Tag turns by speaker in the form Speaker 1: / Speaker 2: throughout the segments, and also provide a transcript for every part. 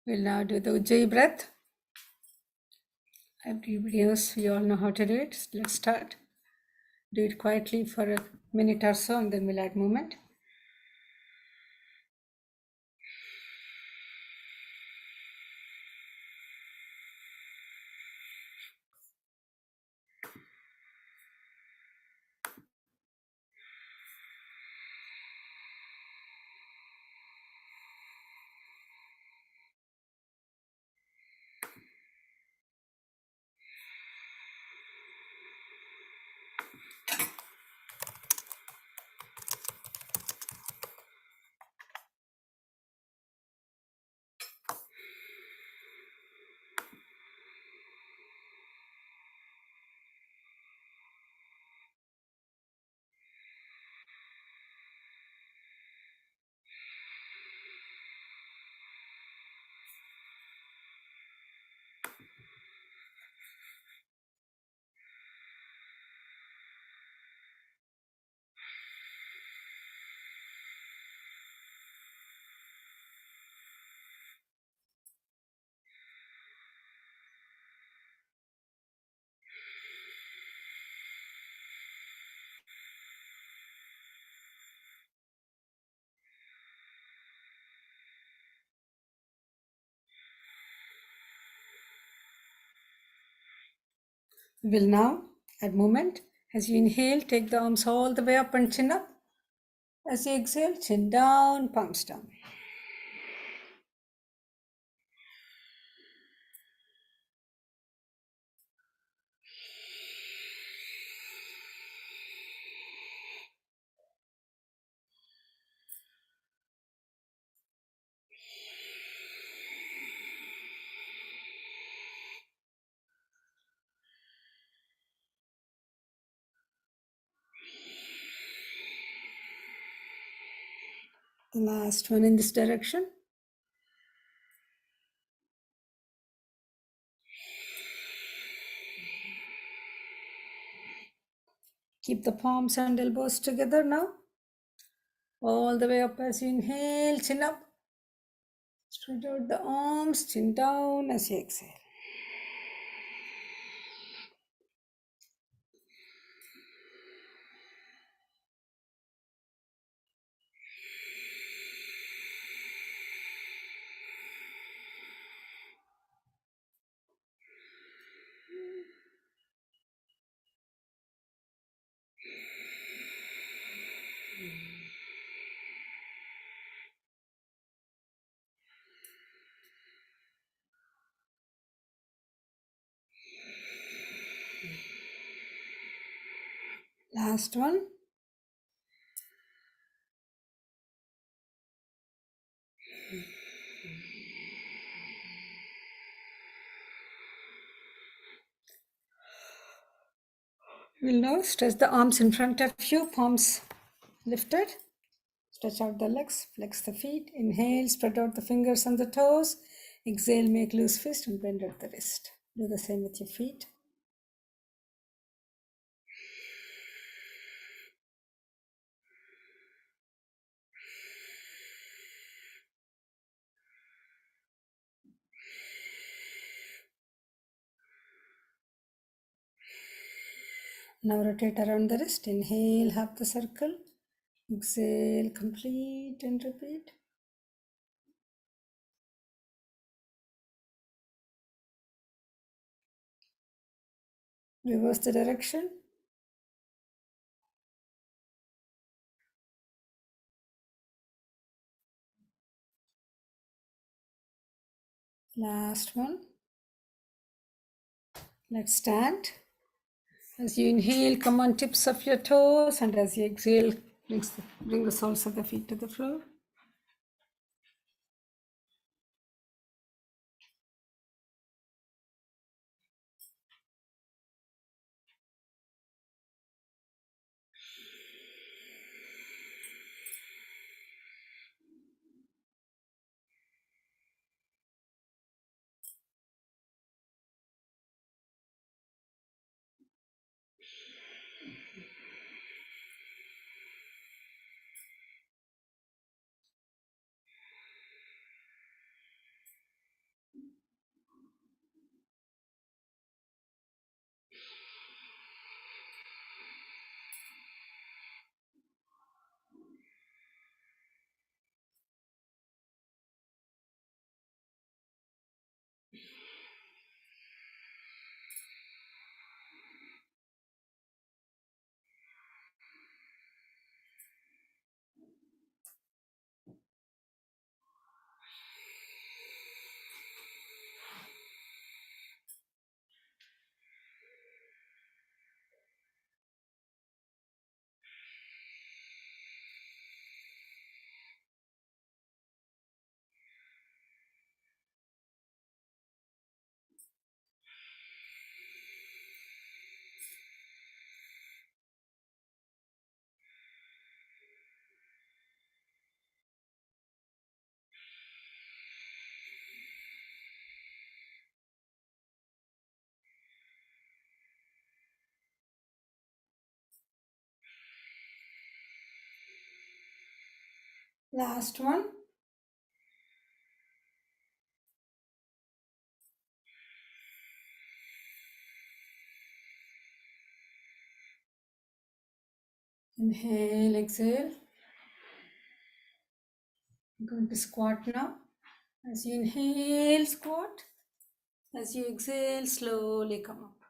Speaker 1: We'll now do the Ujjayi breath. Everybody else, we all know how to do it. Let's start. Do it quietly for a minute or so, and then we'll add movement. We'll now add movement. As you inhale, take the arms all the way up and chin up. As you exhale, chin down, palms down. The last one in this direction. Keep the palms and elbows together now. All the way up as you inhale, chin up. Spread out the arms, chin down as you exhale. Last one. We'll now stretch the arms in front of you, palms lifted. Stretch out the legs, flex the feet. Inhale, spread out the fingers and the toes. Exhale, make loose fist and bend out the wrist. Do the same with your feet. Now rotate around the wrist. Inhale, half the circle. Exhale, complete and repeat. Reverse the direction. Last one. Let's stand. As you inhale, come on tips of your toes, and as you exhale, bring the soles of the feet to the floor. Last one. Inhale, exhale. I'm going to squat now. As you inhale, squat. As you exhale, slowly come up.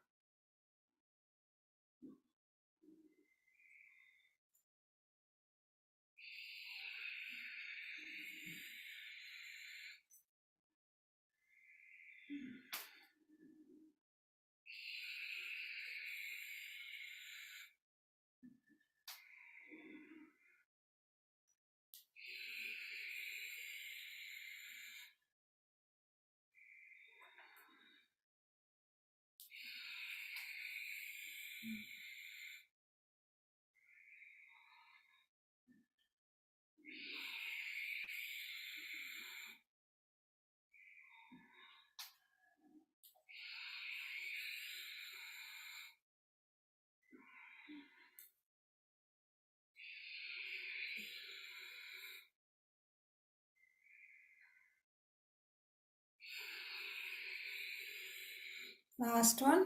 Speaker 1: Last one.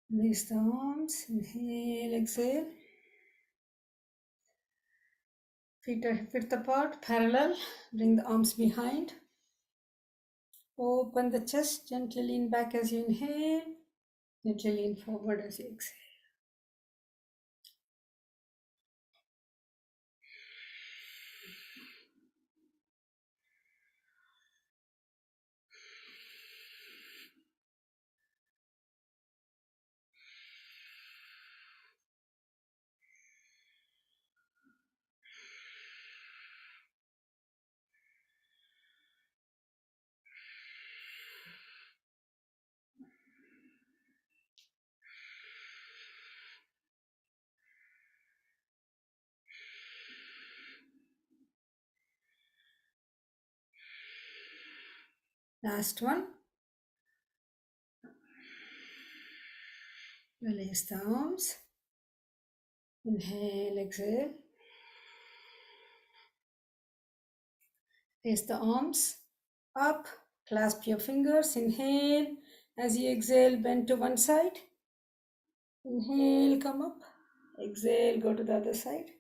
Speaker 1: Release the arms. Inhale, exhale. Feet are hip width apart, parallel. Bring the arms behind. Open the chest. Gently lean back as you inhale. Gently lean forward as you exhale. Last one. Release the arms. Inhale, exhale. Raise the arms up. Clasp your fingers. Inhale. As you exhale, bend to one side. Inhale, come up. Exhale, go to the other side.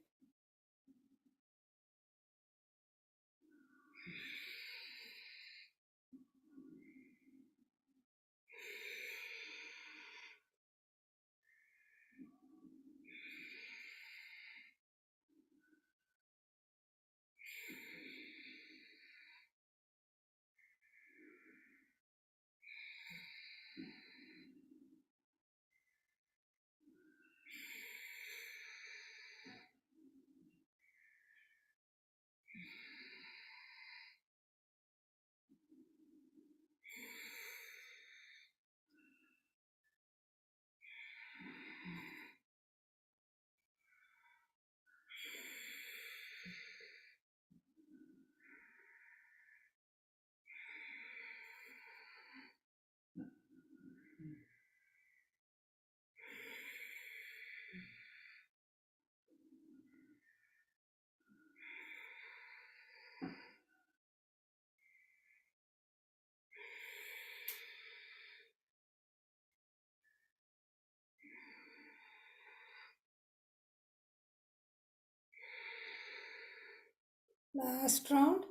Speaker 1: Last round.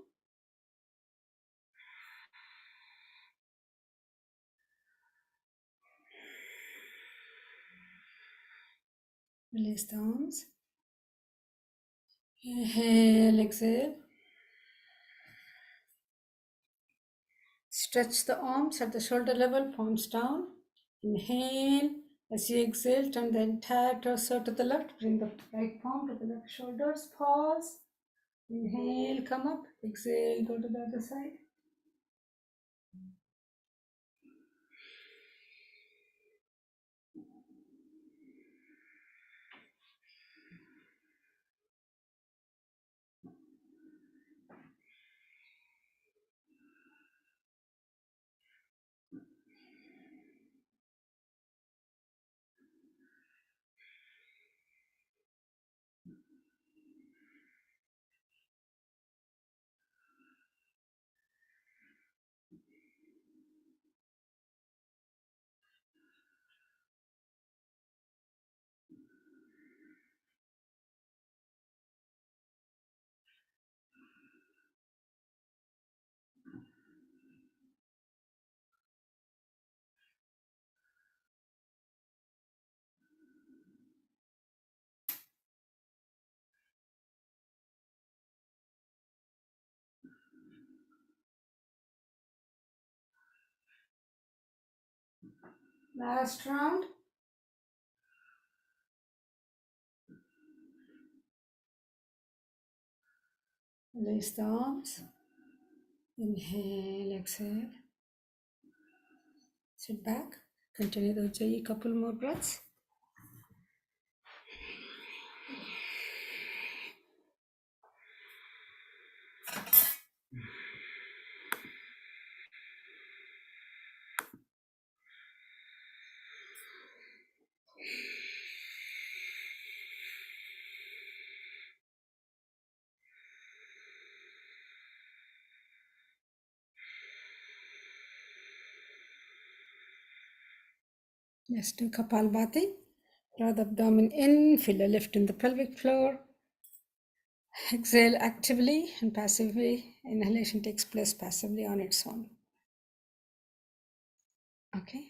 Speaker 1: Release the arms. Inhale, exhale. Stretch the arms at the shoulder level, palms down. Inhale. As you exhale, turn the entire torso to the left. Bring the right palm to the left shoulders. Pause. Inhale, come up. Exhale, go to the other side. Last round. Release the arms. Inhale, exhale. Sit back. Continue the Ujjayi, couple more breaths. Let's do Kapalbhati. Draw the abdomen in, feel a lift in the pelvic floor. Exhale actively and passively. Inhalation takes place passively on its own. Okay.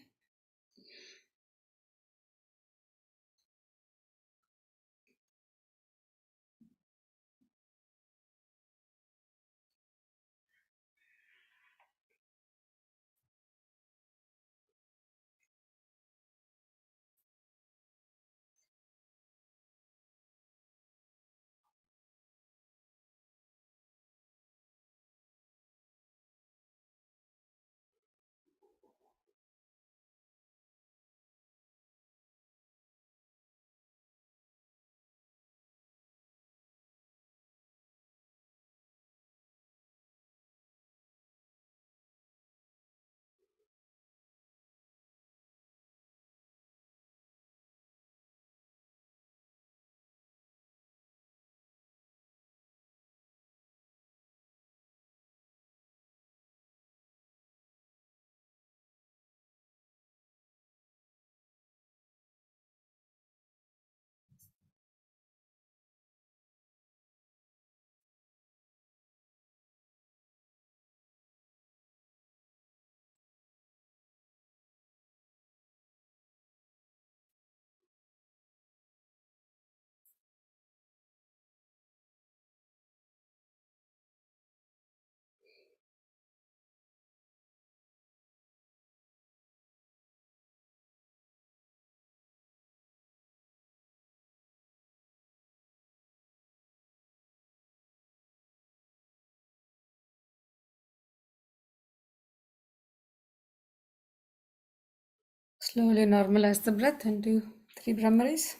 Speaker 1: Slowly normalize the breath and do 3 Brahmaris.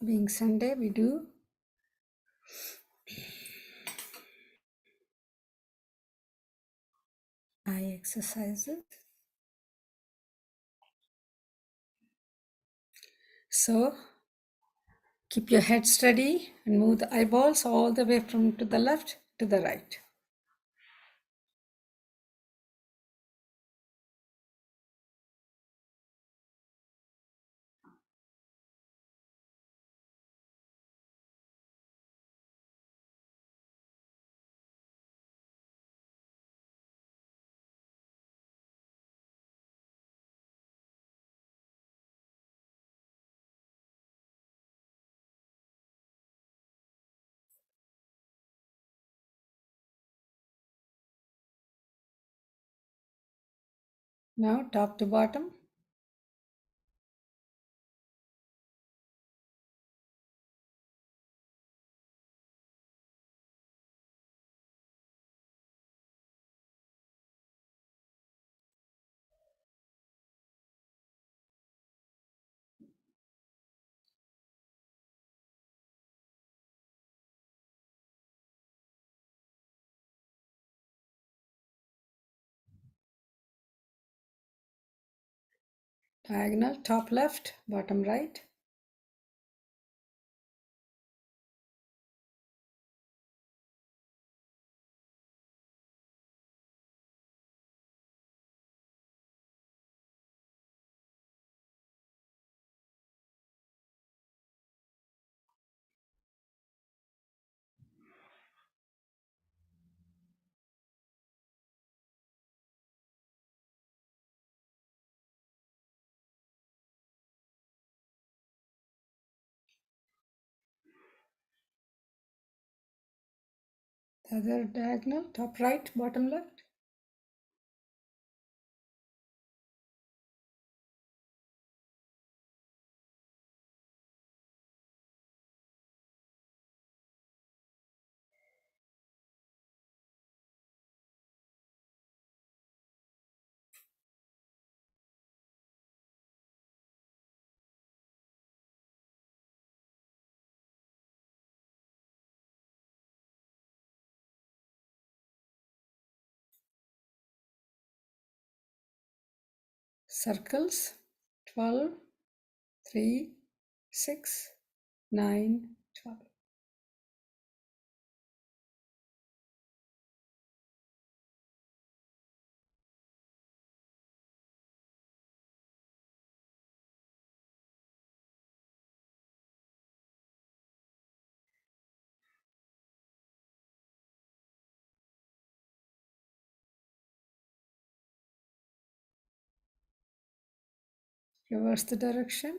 Speaker 1: Being Sunday, we do eye exercises. So keep your head steady and move the eyeballs all the way from to the left to the right. Now top to bottom. Diagonal, top left, bottom right. The other diagonal, top right, bottom left. Circles, 12, 3, 6, 9, 12. Reverse the direction.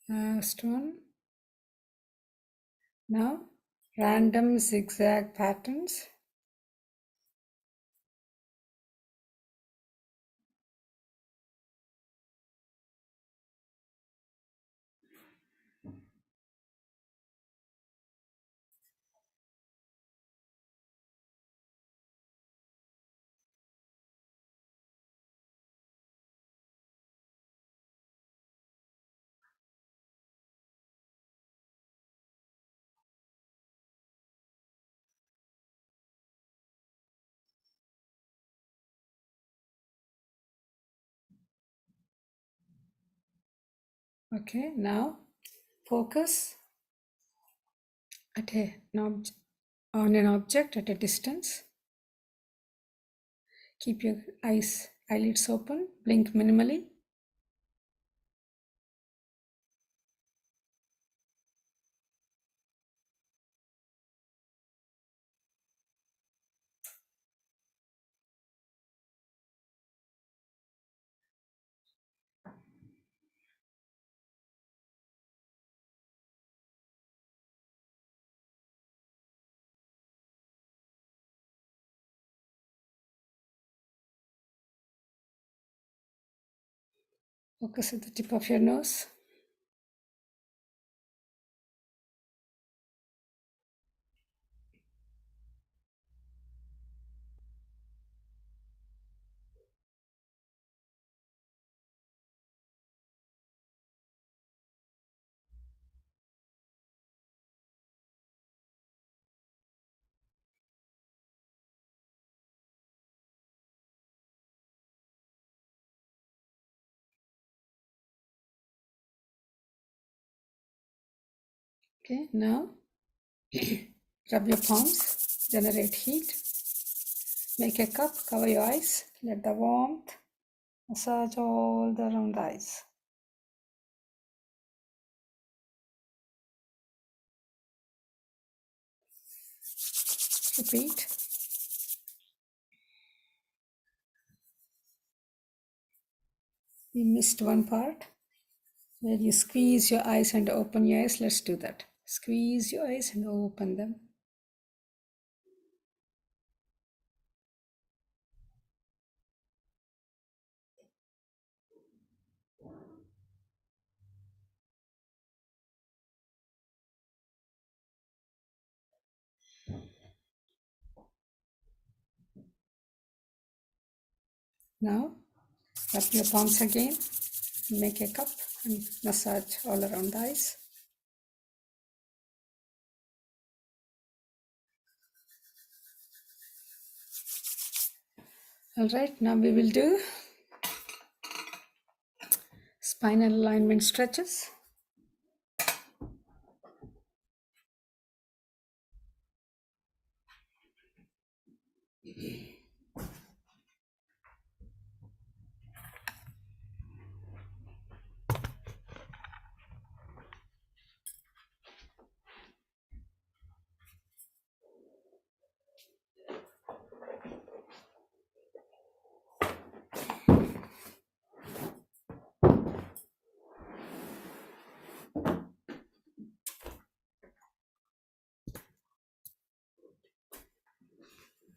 Speaker 1: Last one. Now, random zigzag patterns. Okay, now focus at on an object at a distance. Keep your eyelids open, blink minimally. Focus at the tip of your nose. Okay, now rub your palms, generate heat. Make a cup, cover your eyes, let the warmth massage all the around the eyes. Repeat. We missed one part where you squeeze your eyes and open your eyes. Let's do that. Squeeze your eyes and open them. Now, rub your palms again. Make a cup and massage all around the eyes. All right, now we will do spinal alignment stretches.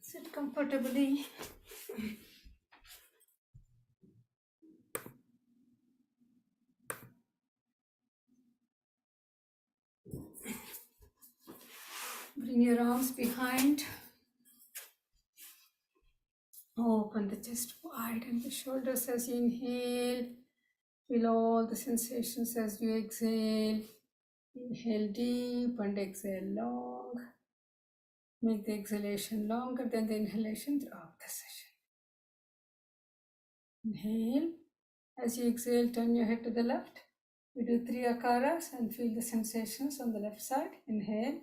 Speaker 1: Sit comfortably. Bring your arms behind. Open the chest wide and the shoulders as you inhale. Feel all the sensations as you exhale. Inhale deep and exhale long. Make the exhalation longer than the inhalation throughout the session. Inhale. As you exhale, turn your head to the left. We do 3 akaras and feel the sensations on the left side. Inhale.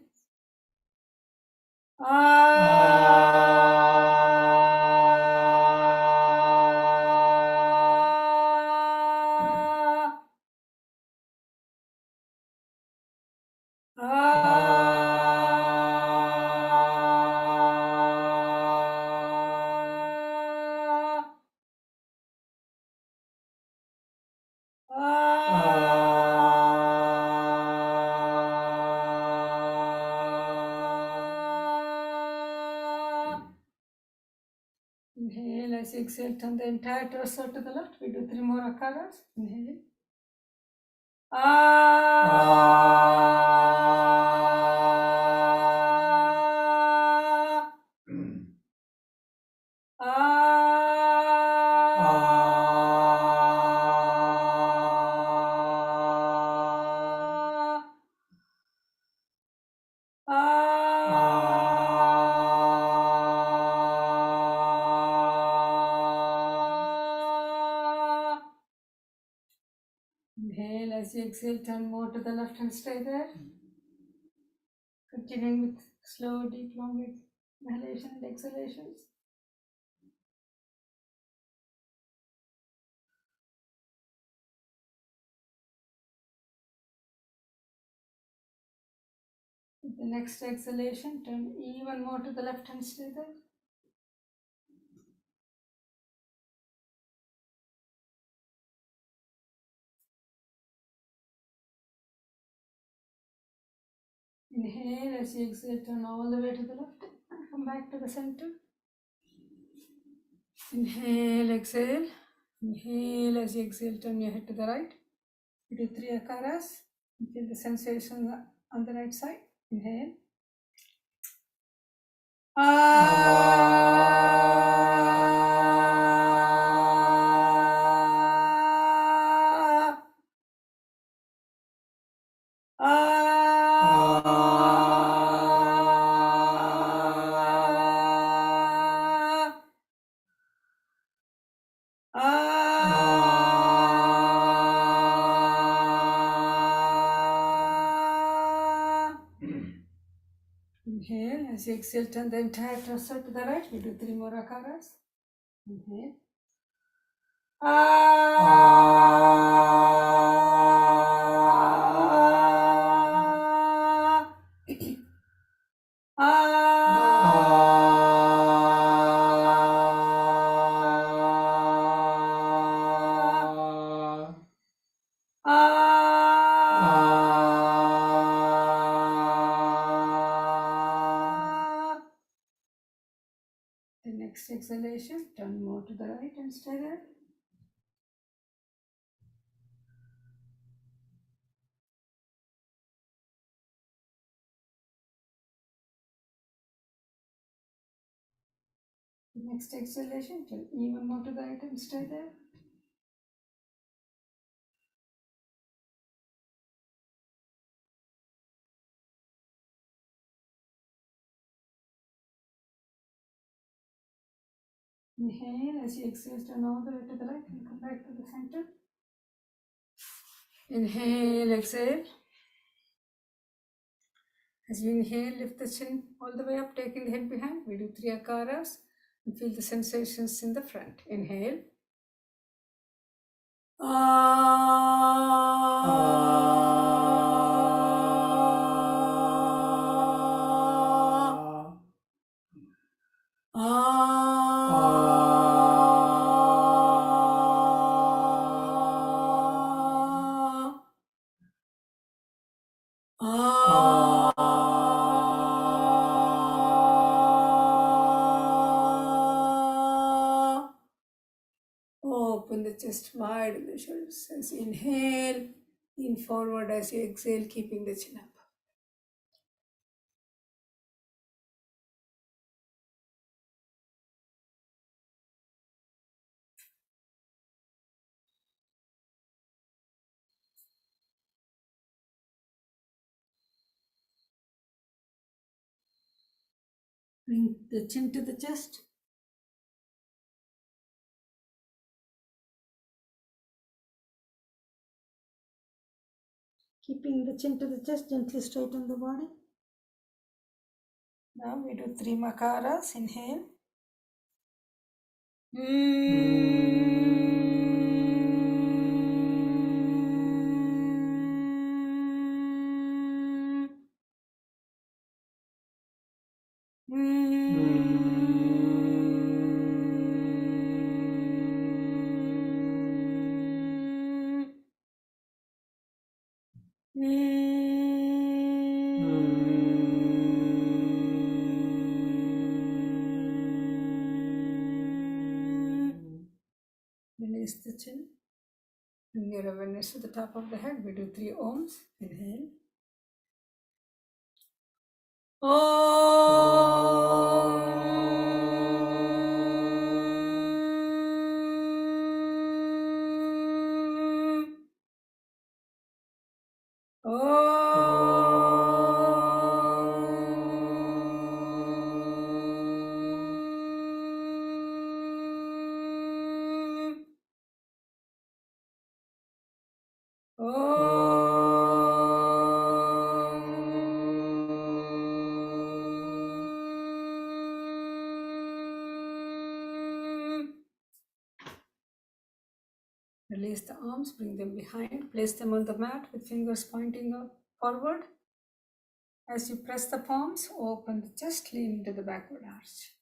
Speaker 1: Inhale, as you exhale, turn the entire torso to the left. We do 3 more akaras. Inhale. Inhale, as you exhale, turn more to the left and stay there. Continuing with slow, deep, long inhalation and exhalations. With the next exhalation, turn even more to the left and stay there. Inhale, as you exhale, turn all the way to the left and come back to the center. Inhale, exhale. Inhale, as you exhale, turn your head to the right. We do 3 akaras. Feel the sensation on the right side. Inhale. Inhale, as you exhale, turn the entire torso to the right. We do 3 more akaras. Inhale. The next exhalation, turn more to the right and stay there. Next exhalation, till even more to the item, stay there. Inhale as you exhale, turn all the way to the right and come back to the center. Inhale, exhale. As you inhale, lift the chin all the way up, taking the head behind. We do 3 akaras and feel the sensations in the front. Inhale. Open the chest wide and the shoulders. As you inhale, lean forward as you exhale, keeping the chin up. Bring the chin to the chest. Keeping the chin to the chest, gently straighten the body. Now we do 3 makaras. Inhale. Release the chin. Bring your awareness to the top of the head. We do 3 ohms. Inhale. Release the arms, bring them behind, place them on the mat with fingers pointing up forward. As you press the palms, open the chest, lean into the backward arch.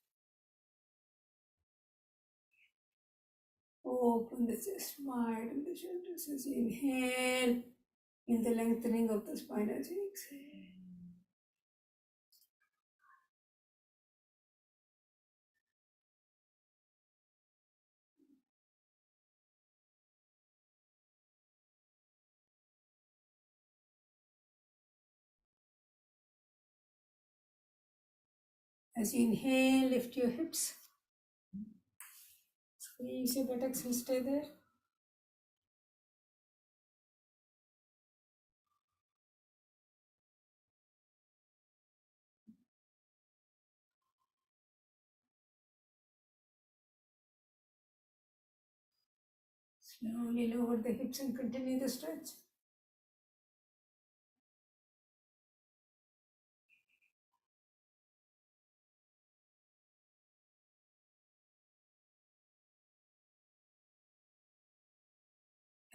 Speaker 1: Open the chest wide and the shoulders as you inhale. Feel the lengthening of the spine as you exhale. As you inhale, lift your hips. Squeeze your buttocks and stay there. Slowly lower the hips and continue the stretch.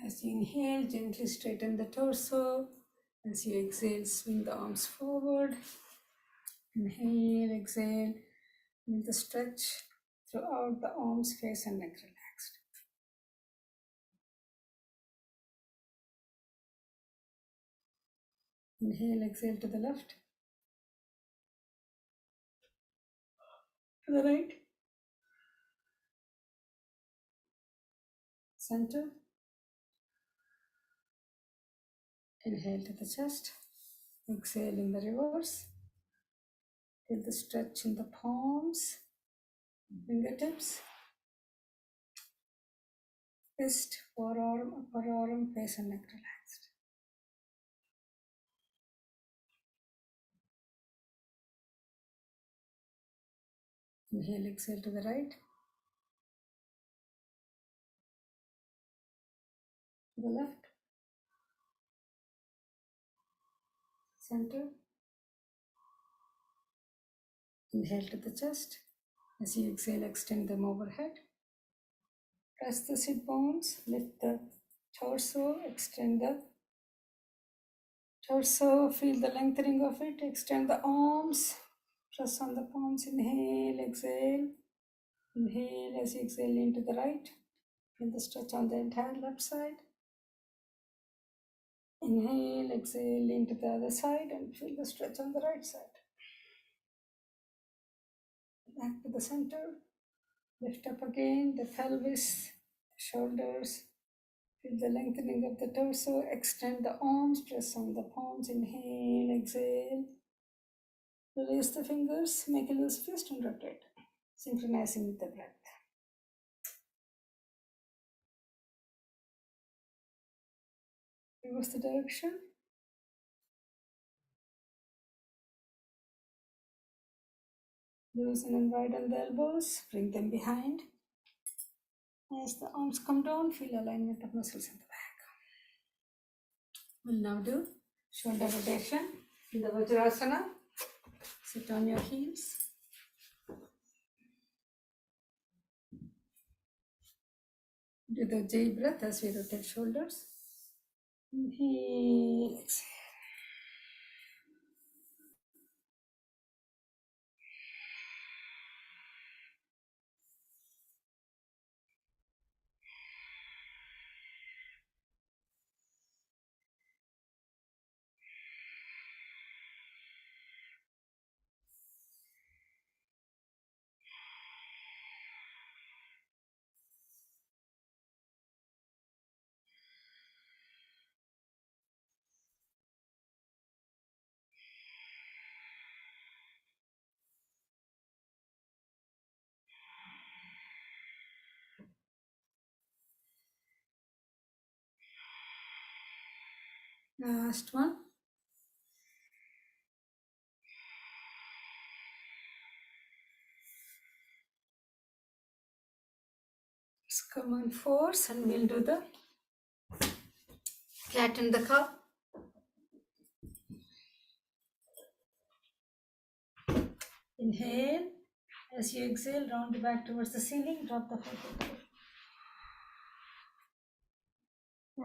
Speaker 1: As you inhale, gently straighten the torso. As you exhale, swing the arms forward. Inhale, exhale. Feel the stretch throughout the arms, face and neck relaxed. Inhale, exhale to the left. To the right. Center. Inhale to the chest. Exhale in the reverse. Feel the stretch in the palms. Fingertips, wrist, forearm, upper arm, face and neck relaxed. Inhale, exhale to the right, to the left, center. Inhale to the chest. As you exhale, extend them overhead. Press the sit bones, lift the torso, extend the torso, feel the lengthening of it, extend the arms, press on the palms, inhale, exhale. Inhale as you exhale into the right. Feel the stretch on the entire left side. Inhale, exhale into the other side and feel the stretch on the right side. Back to the center. Lift up again the pelvis, shoulders. Feel the lengthening of the torso. Extend the arms, press on the palms. Inhale, exhale. Release the fingers, make a loose fist and rotate, synchronizing with the breath. Reverse the direction. Loosen and widen the elbows, bring them behind. As the arms come down, feel alignment of muscles in the back. We'll now do shoulder rotation in the Vajrasana. Sit on your heels. Do the J breath as we rotate shoulders. Inhale, exhale. Last one. Let's come on force and we'll do the flatten the cup. Inhale. As you exhale, round back towards the ceiling, drop the foot.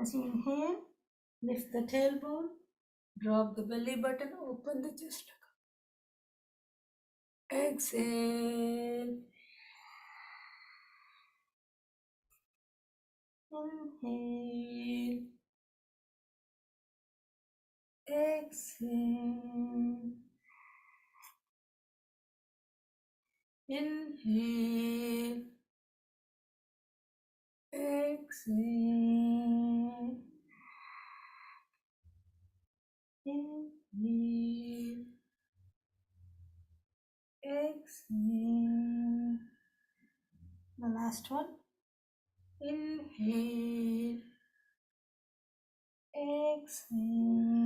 Speaker 1: As you inhale, lift the tailbone, drop the belly button, open the chest. Exhale. Inhale. Exhale. Inhale. Exhale. Inhale. Exhale. The last one. Inhale. Exhale.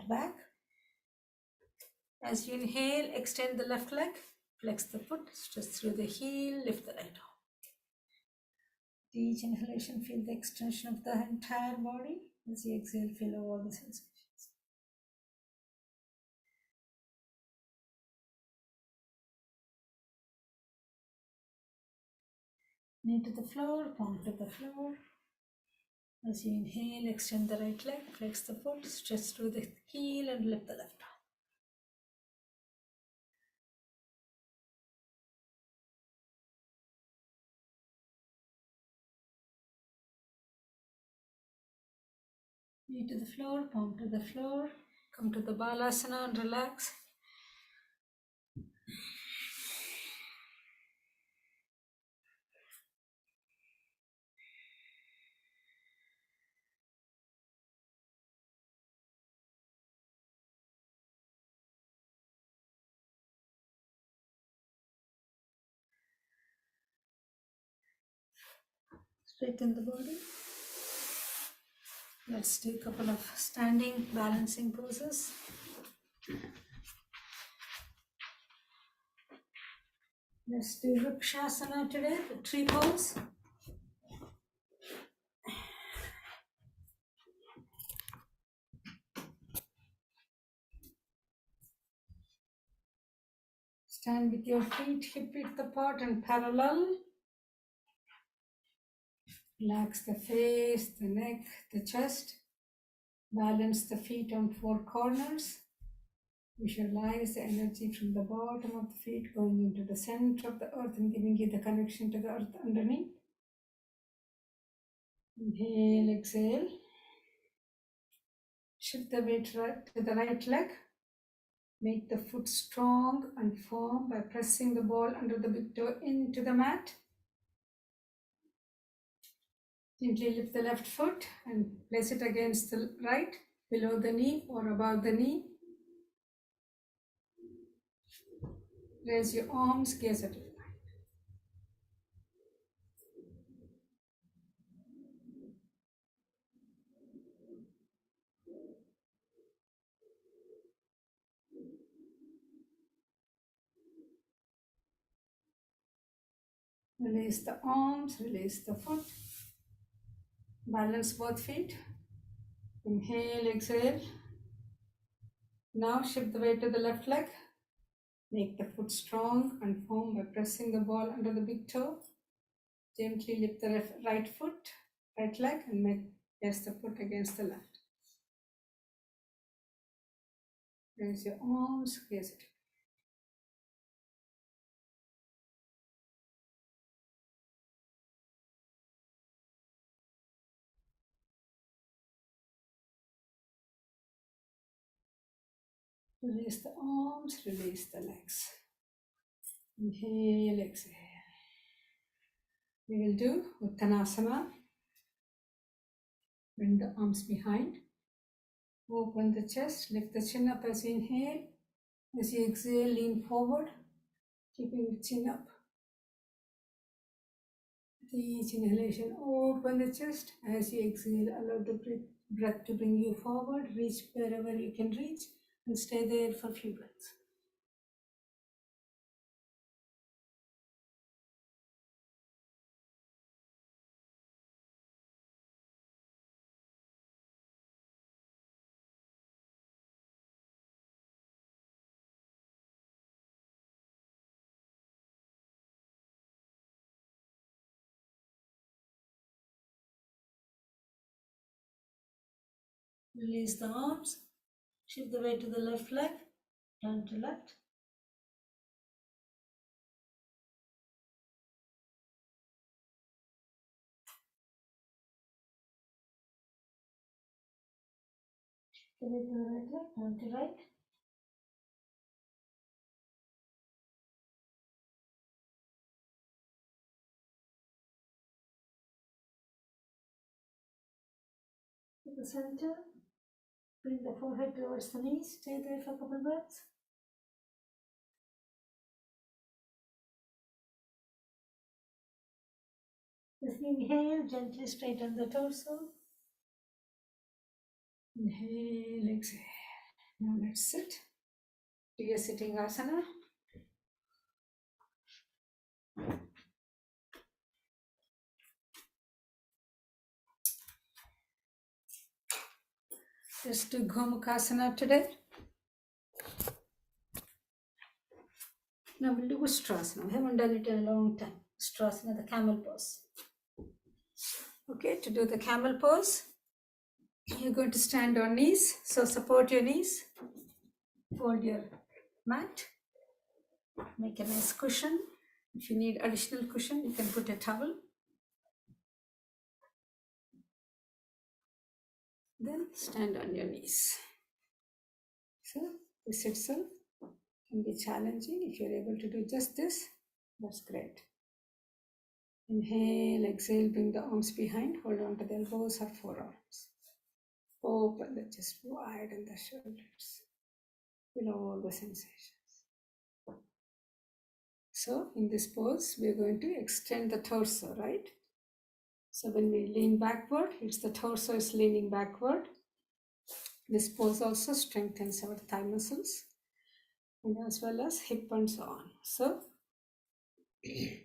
Speaker 1: Back. As you inhale, extend the left leg, flex the foot, stretch through the heel, lift the right arm. With each inhalation, feel the extension of the entire body. As you exhale, feel all the sensations. Knee to the floor, palm to the floor. As you inhale, extend the right leg, flex the foot, stretch through the heel and lift the left arm. Knee to the floor, palm to the floor. Come to the Balasana and relax. Straighten the body. Let's do a couple of standing balancing poses. Let's do Vrikshasana today, the tree pose. Stand with your feet hip width apart and parallel. Relax the face, the neck, the chest. Balance the feet on four corners. Visualize the energy from the bottom of the feet going into the center of the earth and giving you the connection to the earth underneath. Inhale, exhale. Shift the weight to the right leg. Make the foot strong and firm by pressing the ball under the big toe into the mat. Gently lift the left foot and place it against the right, below the knee or above the knee. Raise your arms, gaze at it. Release the arms, release the foot. Balance both feet. Inhale, exhale. Now shift the weight to the left leg. Make the foot strong and firm by pressing the ball under the big toe. Gently lift the right foot, right leg, and place the foot against the left. Raise your arms, gaze at it. Release the arms, release the legs. Inhale, exhale. We will do Uttanasana. Bring the arms behind. Open the chest, lift the chin up as you inhale. As you exhale, lean forward, keeping the chin up. With each inhalation, open the chest. As you exhale, allow the breath to bring you forward. Reach wherever you can reach and stay there for a few breaths. Release the arms. Shift the weight to the left leg. Turn to left. Shift the weight to the right leg. Turn to right. To the center. Bring the forehead towards the knees. Stay there for a couple breaths. Just inhale, gently straighten the torso. Inhale, exhale. Now let's sit. Do your sitting asana. Let's do Gomukhasana today. Now we'll do Ustrasana. We haven't done it in a long time. Ustrasana, the camel pose. Okay, to do the camel pose, you're going to stand on knees. So support your knees. Fold your mat. Make a nice cushion. If you need additional cushion, you can put a towel. Then stand on your knees. So this itself can be challenging. If you're able to do just this, that's great. Inhale, exhale, bring the arms behind. Hold on to the elbows or forearms. Open the chest, widen the shoulders. Feel all the sensations. So in this pose, we are going to extend the torso, right? So when we lean backward, it's the torso is leaning backward. This pose also strengthens our thigh muscles and as well as hip and so on. So you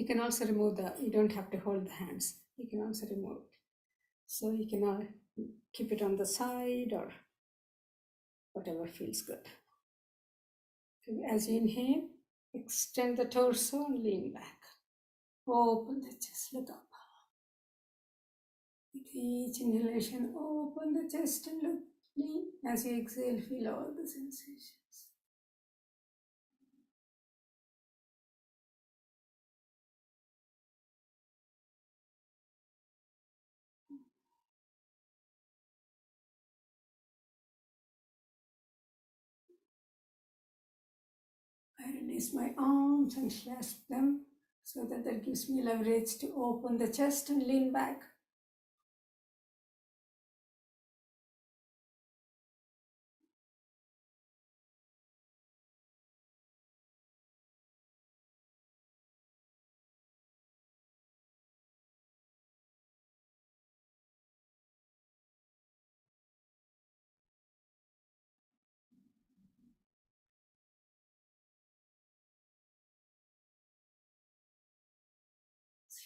Speaker 1: can also remove you don't have to hold the hands. You can also remove it. So you can keep it on the side or whatever feels good. As you inhale, extend the torso and lean back. Open the chest, look up. With each inhalation, open the chest and look lean. As you exhale, feel all the sensations. I release my arms and clasp them so that gives me leverage to open the chest and lean back.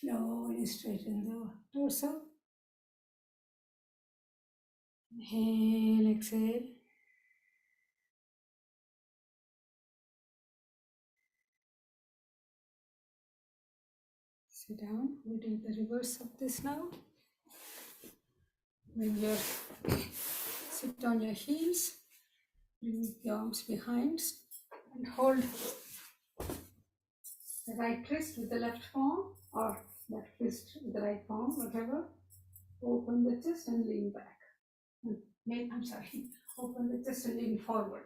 Speaker 1: Slowly straighten the torso. Inhale, exhale. Sit down. We do the reverse of this now. When you sit on your heels, bring the arms behind and hold the right wrist with the left palm or left wrist with the right palm, whatever. Open the chest and lean back. Open the chest and lean forward.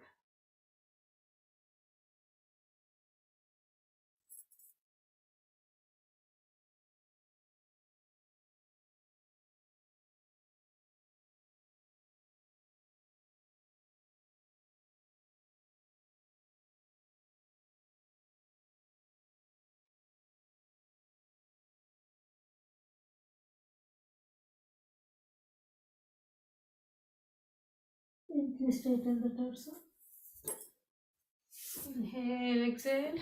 Speaker 1: Inhale, straighten the torso. Inhale, exhale.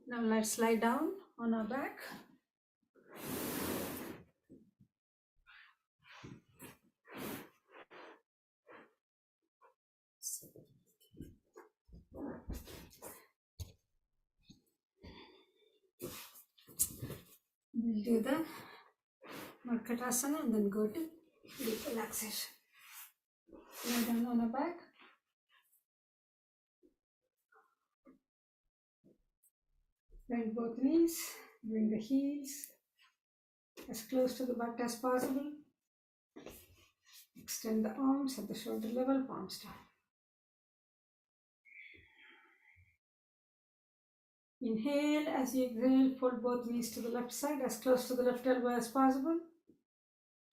Speaker 1: Now let's lie down on our back. We'll do the Markatasana and then go to deep relaxation. Lie down on our back. Bend both knees. Bring the heels as close to the butt as possible. Extend the arms at the shoulder level, palms down. Inhale, as you exhale, fold both knees to the left side, as close to the left elbow as possible.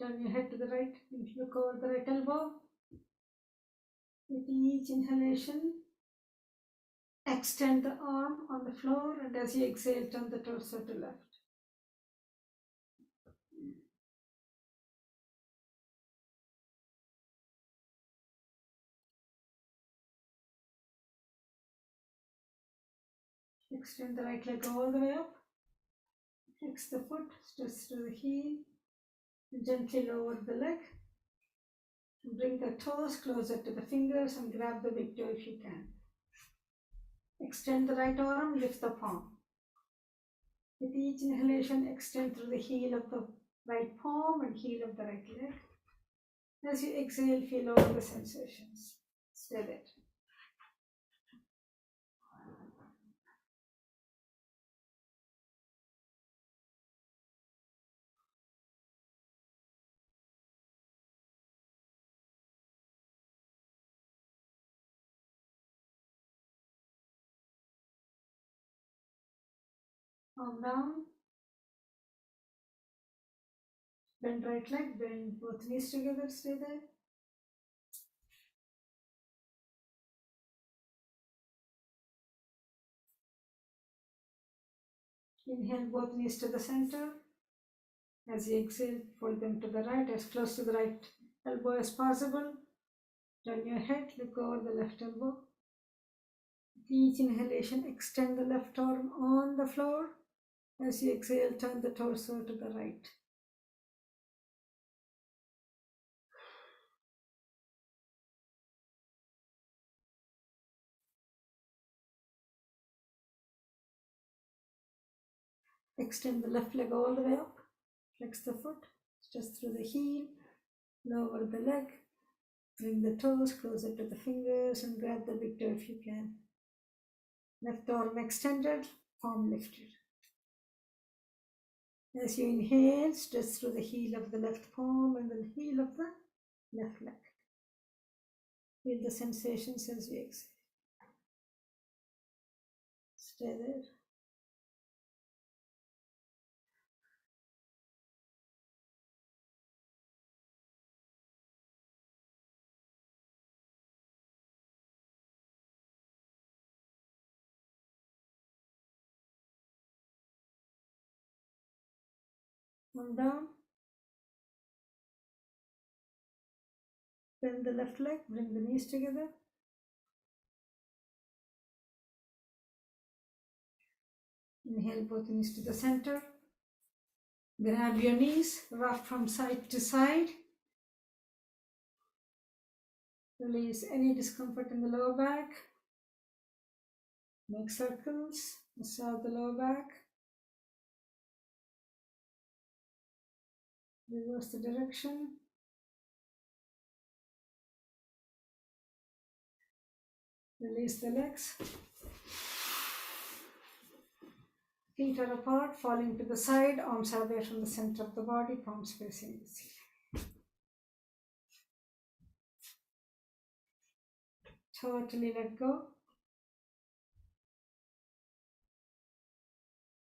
Speaker 1: Turn your head to the right, look over the right elbow. With each inhalation, extend the arm on the floor, and as you exhale, turn the torso to left. Extend the right leg all the way up. Flex the foot, stretch to the heel, and gently lower the leg. Bring the toes closer to the fingers and grab the big toe if you can. Extend the right arm, lift the palm. With each inhalation, extend through the heel of the right palm and heel of the right leg. As you exhale, feel all the sensations. Stay there. Arm down. Bend right leg, bend both knees together, stay there. Inhale both knees to the center. As you exhale, fold them to the right, as close to the right elbow as possible. Turn your head, look over the left elbow. With each inhalation, extend the left arm on the floor. As you exhale, turn the torso to the right. Extend the left leg all the way up. Flex the foot, stretch through the heel, lower the leg, bring the toes closer to the fingers and grab the big toe if you can. Left arm extended, palm lifted. As you inhale, stretch through the heel of the left palm and the heel of the left leg. Feel the sensations as you exhale. Stay there. Come down. Bend the left leg, bring the knees together. Inhale both knees to the center. Grab your knees, rock from side to side. Release any discomfort in the lower back. Make circles, massage the lower back. Reverse the direction. Release the legs. Feet are apart, falling to the side, arms are away from the center of the body, palms facing the ceiling. Totally let go.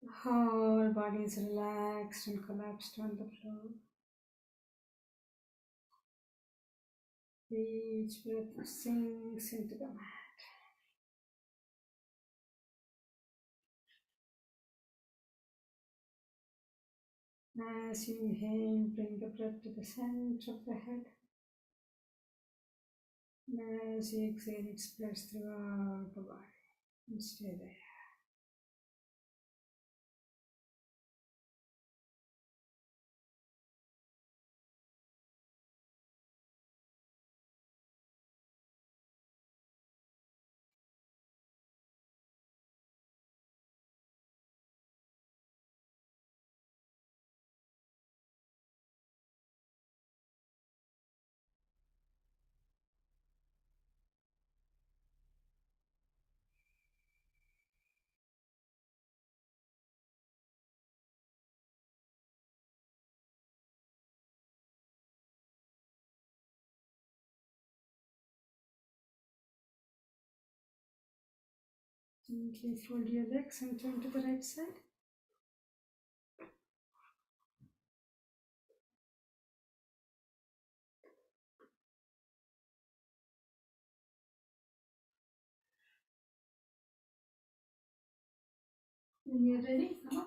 Speaker 1: The whole body is relaxed and collapsed on the floor. Each breath sinks into the mat. As you inhale, bring the breath to the center of the head. As you exhale, it spreads throughout the body. And stay there. Gently fold your legs and turn to the right side. When you're ready, come up.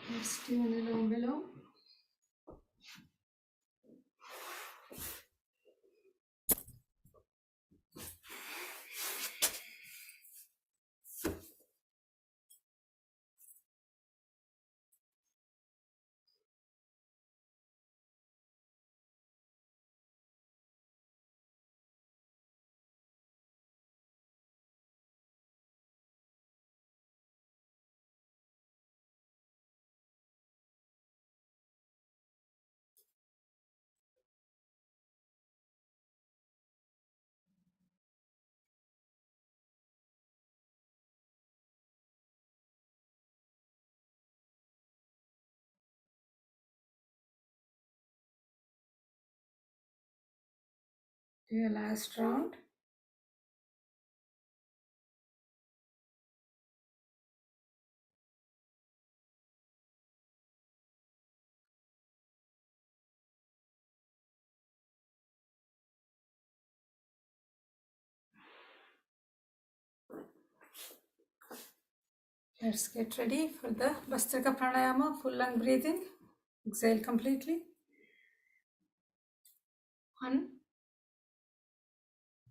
Speaker 1: Let's do an alone below. Do your last round. Let's get ready for the Bastrika Pranayama, full lung breathing. Exhale completely. 1.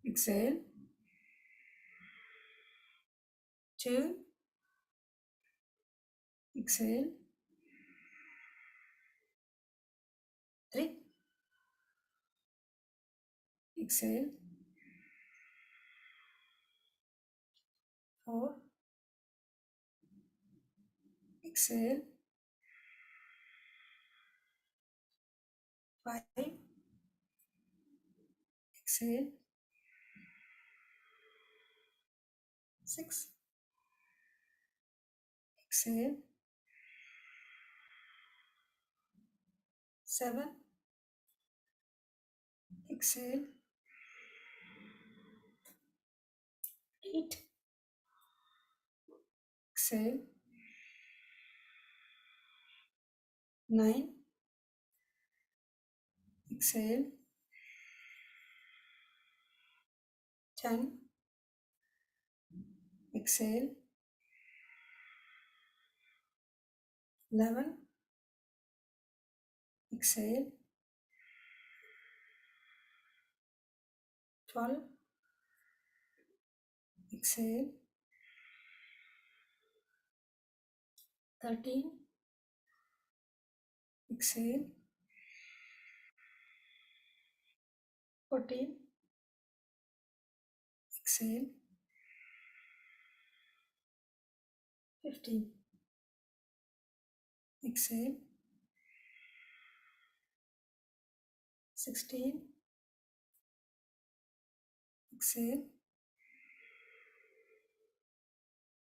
Speaker 1: Exhale. 2. Exhale. 3. Exhale. 4. Exhale. 5. Exhale. 6. Exhale. 7. Exhale. 8. Exhale. 9. Exhale. 10. Exhale. 11. Exhale. 12. Exhale. 13. Exhale. 14. Exhale. 15. Exhale. 16. Exhale.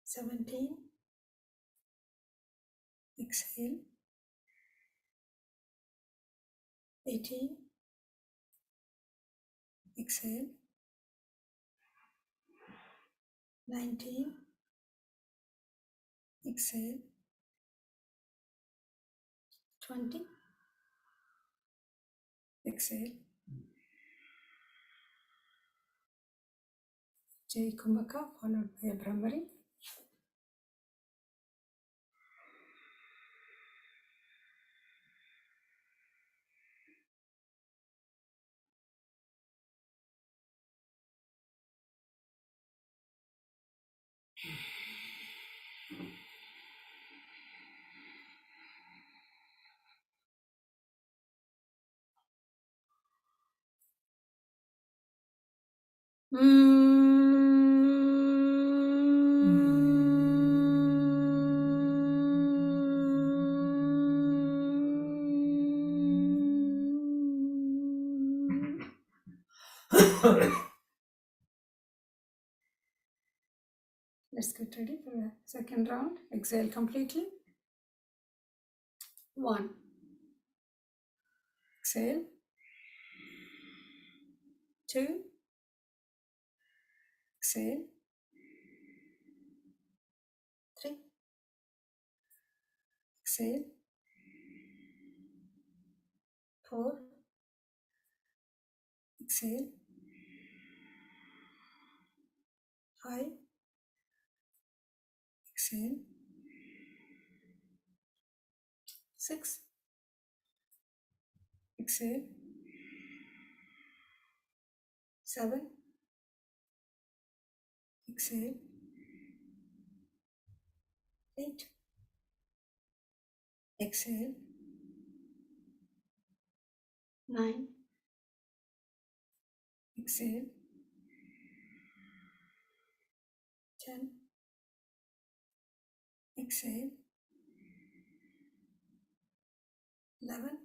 Speaker 1: 17. Exhale. 18. Exhale. 19. Exhale. 20. Exhale. Jai Kumbhaka followed by a Brahmari. Let's get ready for the second round. Exhale completely. 1. Exhale. 2. Exhale. 3. Exhale. 4. Exhale. 5. Exhale. 6. Exhale. 7. Exhale. 8. Exhale. 9. Exhale. 10. Exhale. 11.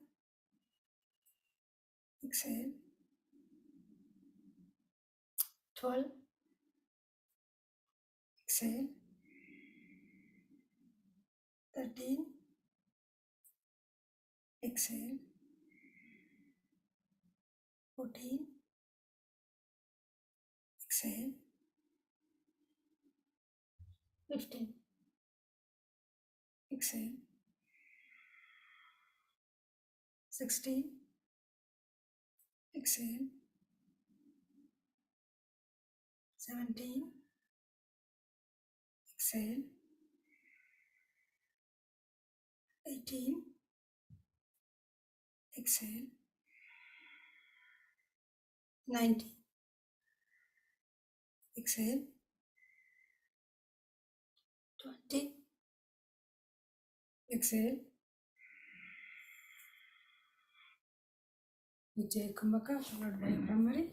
Speaker 1: Exhale. 12. Exhale. 13. Exhale. 14. Exhale. 15. Exhale. 16. Exhale. 17. Exhale. 18. Exhale. 19. Exhale. 20. Exhale. Vijay Kumbhaka followed by Brahmari.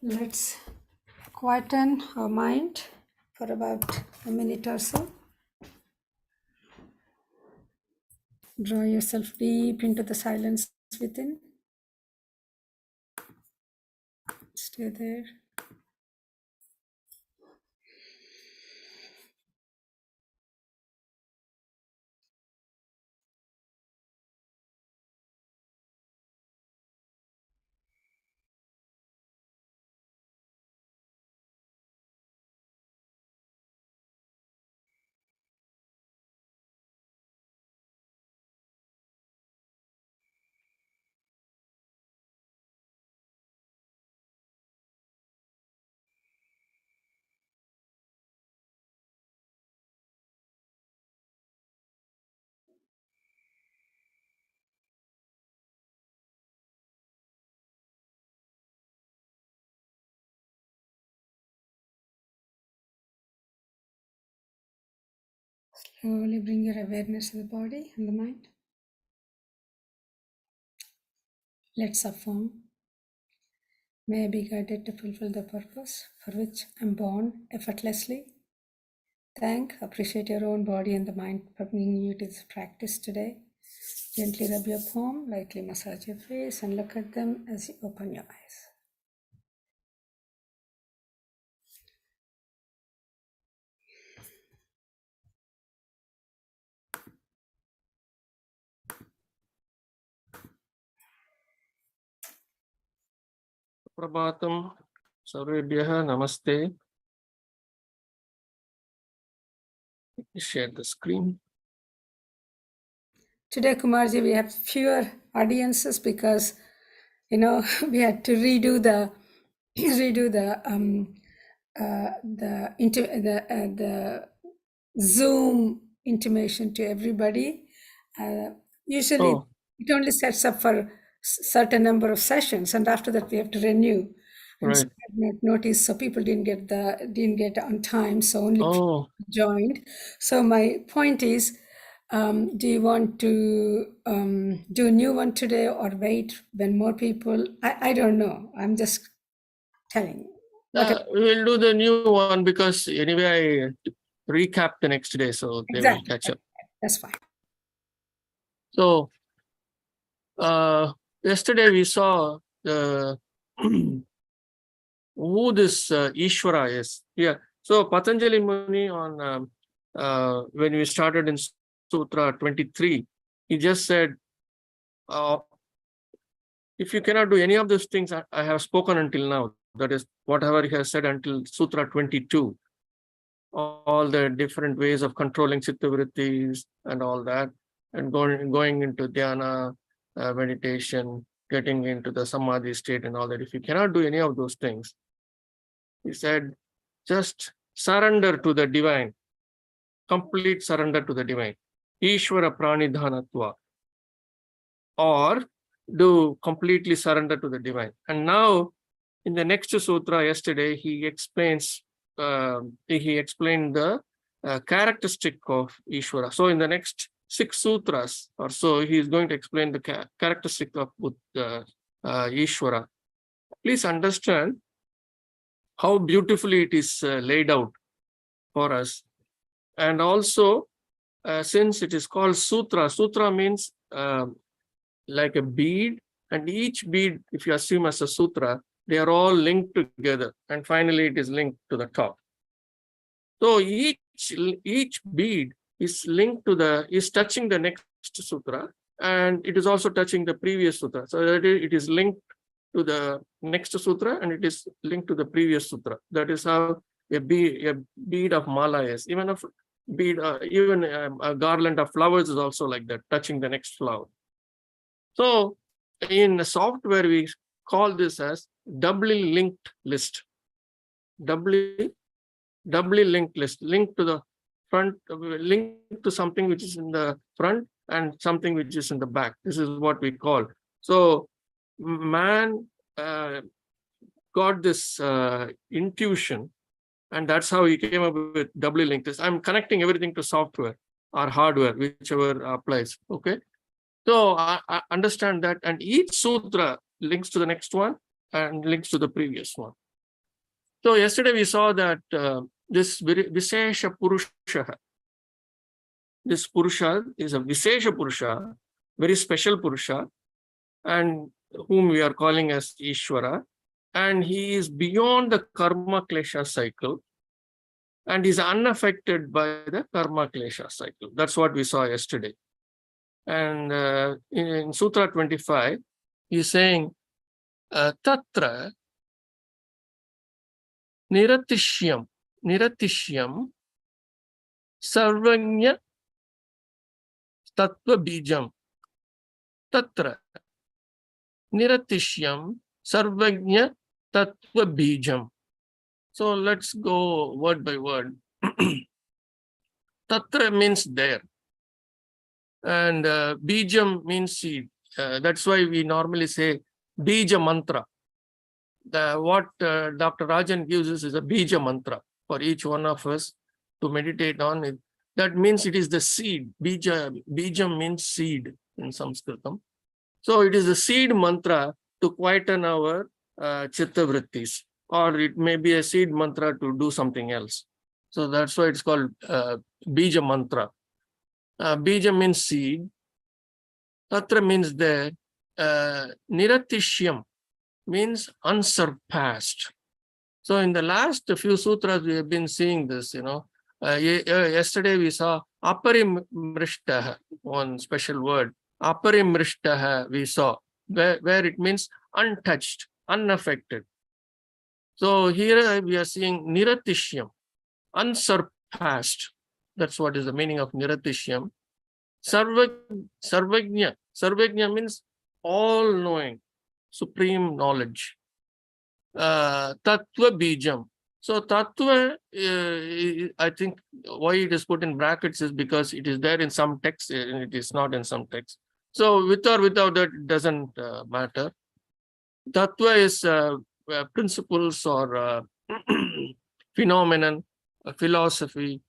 Speaker 1: Let's quieten our mind for about a minute or so. Draw yourself deep into the silence within. Stay there. Slowly bring your awareness to the body and the mind. Let's affirm. May I be guided to fulfill the purpose for which I'm born effortlessly. Appreciate your own body and the mind for bringing you to this practice today. Gently rub your palm, lightly massage your face, and look at them as you open your eyes.
Speaker 2: Prabhatam Sarvebhyaha Namaste. Share the screen.
Speaker 1: Today, Kumarji, we have fewer audiences because, we had to redo the Zoom intimation to everybody. Usually,
Speaker 2: Oh.
Speaker 1: it only sets up for certain number of sessions, and after that, we have to renew. And so
Speaker 2: Right.
Speaker 1: I did not notice, so people didn't get on time, so only
Speaker 2: Oh.
Speaker 1: joined. So my point is, do you want to do a new one today or wait when more people? I don't know. I'm just telling.
Speaker 2: We will do the new one because anyway I recap the next day, so they will catch up.
Speaker 1: That's fine.
Speaker 2: So yesterday we saw the who this Ishvara is. Yeah. So Patanjali Muni on when we started in Sutra 23, he just said, if you cannot do any of those things I have spoken until now, that is whatever he has said until Sutra 22, all the different ways of controlling cittavrittis and all that, and going into dhyana, meditation, getting into the samadhi state and all that. If you cannot do any of those things, he said, just surrender to the divine, complete surrender to the divine, Ishvara pranidhanatva, or do completely surrender to the divine. And now in the next sutra yesterday, he explained the characteristic of Ishvara. So in the next 6 sutras or so, he is going to explain the characteristic of Ishvara. Please understand, how beautifully it is laid out for us. And also, since it is called sutra, sutra means like a bead, and each bead, if you assume as a sutra, they are all linked together, and finally it is linked to the top. So each bead is linked to is touching the next sutra, and it is also touching the previous sutra. So that it is linked to the next sutra, and it is linked to the previous sutra. That is how a bead of mala is. Even a garland of flowers is also like that, touching the next flower. So in the software, we call this as doubly linked list. Doubly linked list, linked to the front, linked to something which is in the front and something which is in the back. This is what we call. So man got this intuition, and that's how he came up with doubly linked list. I'm connecting everything to software or hardware, whichever applies. Okay. So I understand that, and each sutra links to the next one and links to the previous one. So yesterday we saw that this Vishesha Purusha, this Purusha is a Vishesha Purusha, very special Purusha, and whom we are calling as Ishvara, and he is beyond the karma klesha cycle, and is unaffected by the karma klesha cycle. That's what we saw yesterday. And in Sutra 25, he's saying, Tatra Niratishyam Sarvanya Tattva Bijam. Tatra Niratishyam Sarvanya Tattva Bijam. So let's go word by word. Tatra means there, and Bijam means seed. That's why we normally say Bija Mantra. What Dr. Rajan gives us is a Bija Mantra for each one of us to meditate on it. That means it is the seed. Bijam means seed in Sanskritam. So it is the seed mantra to quieten our chitta vrittis, or it may be a seed mantra to do something else. So that's why it's called Bija Mantra. Bija means seed. Tatra means there. Niratishyam means unsurpassed. So in the last few sutras, we have been seeing this, yesterday we saw aparimrishtaha, one special word. Aparimrishtaha we saw, where it means untouched, unaffected. So here we are seeing niratishyam, unsurpassed. That's what is the meaning of niratishyam. Sarvagnya. Sarvagnya means all-knowing, supreme knowledge. Tattva Bijam. So Tattva, I think why it is put in brackets is because it is there in some text and it is not in some text. So with or without that, it doesn't matter. Tattva is principles or phenomenon, philosophy,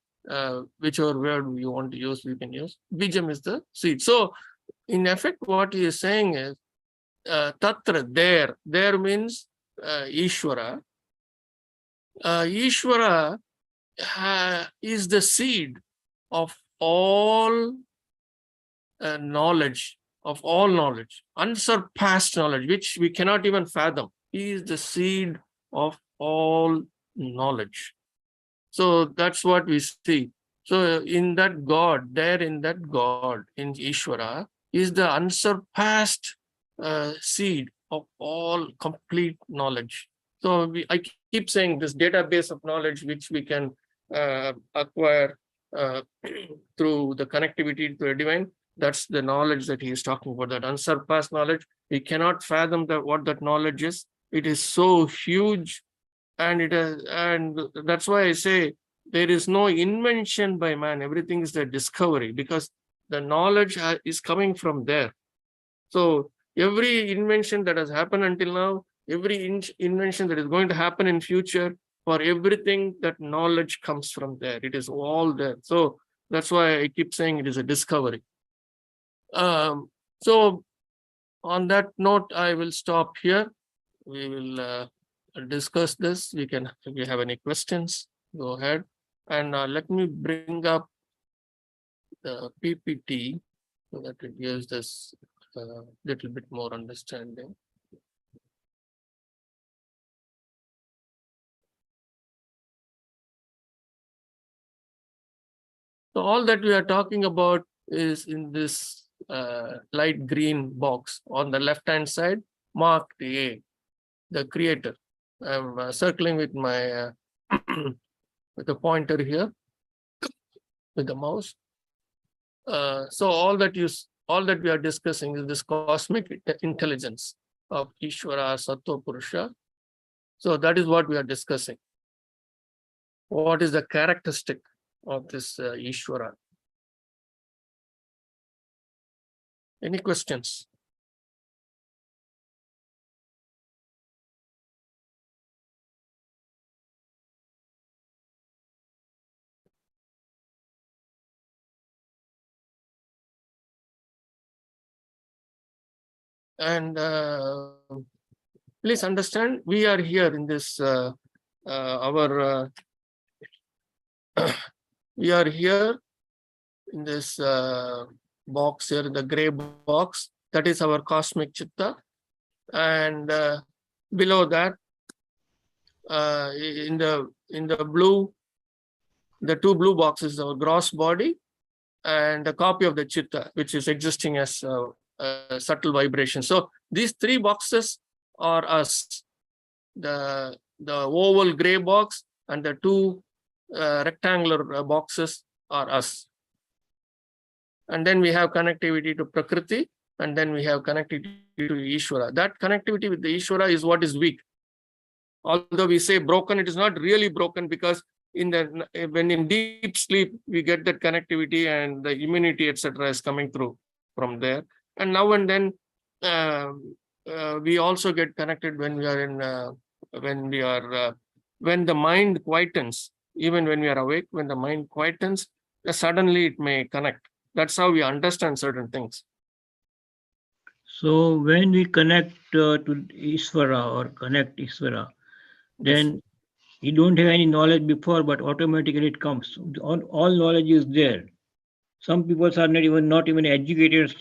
Speaker 2: whichever word you want to use, we can use. Bijam is the seed. So in effect, what he is saying is Tatra, there. There means Ishvara. Ishvara is the seed of all knowledge, unsurpassed knowledge, which we cannot even fathom. He is the seed of all knowledge. So that's what we see. So in that God, in Ishvara, is the unsurpassed seed of all complete knowledge. So I keep saying this database of knowledge which we can acquire through the connectivity to the divine. That's the knowledge that he is talking about, that unsurpassed knowledge. We cannot fathom what that knowledge is. It is so huge, and that's why I say there is no invention by man. Everything is the discovery, because the knowledge is coming from there. So every invention that has happened until now, every invention that is going to happen in future, for everything, that knowledge comes from there. It is all there. So that's why I keep saying it is a discovery. So on that note, I will stop here. We will discuss this. We can, if you have any questions, go ahead. And let me bring up the PPT so that it gives this little bit more understanding. So all that we are talking about is in this light green box on the left-hand side, marked A, the creator. I'm circling with my with the pointer here with the mouse. So all that we are discussing is this cosmic intelligence of Ishvara, Sattva Purusha. So that is what we are discussing. What is the characteristic of this Ishvara? Any questions? And please understand, we are here in this we are here in this box here, the gray box. That is our cosmic chitta, and below that, in the blue, the two blue boxes, our gross body and a copy of the chitta, which is existing as a subtle vibration. So these three boxes are us. The oval gray box and the two rectangular boxes are us. And then we have connectivity to Prakriti, and then we have connectivity to Ishvara. That connectivity with the Ishvara is what is weak. Although we say broken, it is not really broken, because when in deep sleep, we get that connectivity and the immunity, etc., is coming through from there. And now and then we also get connected when we are in when the mind quietens. Even when we are awake, when the mind quietens, suddenly it may connect. That's how we understand certain things.
Speaker 3: So when we connect to Ishvara or connect Ishvara, then you don't have any knowledge before, but automatically it comes. All knowledge is there. Some people are not even educated,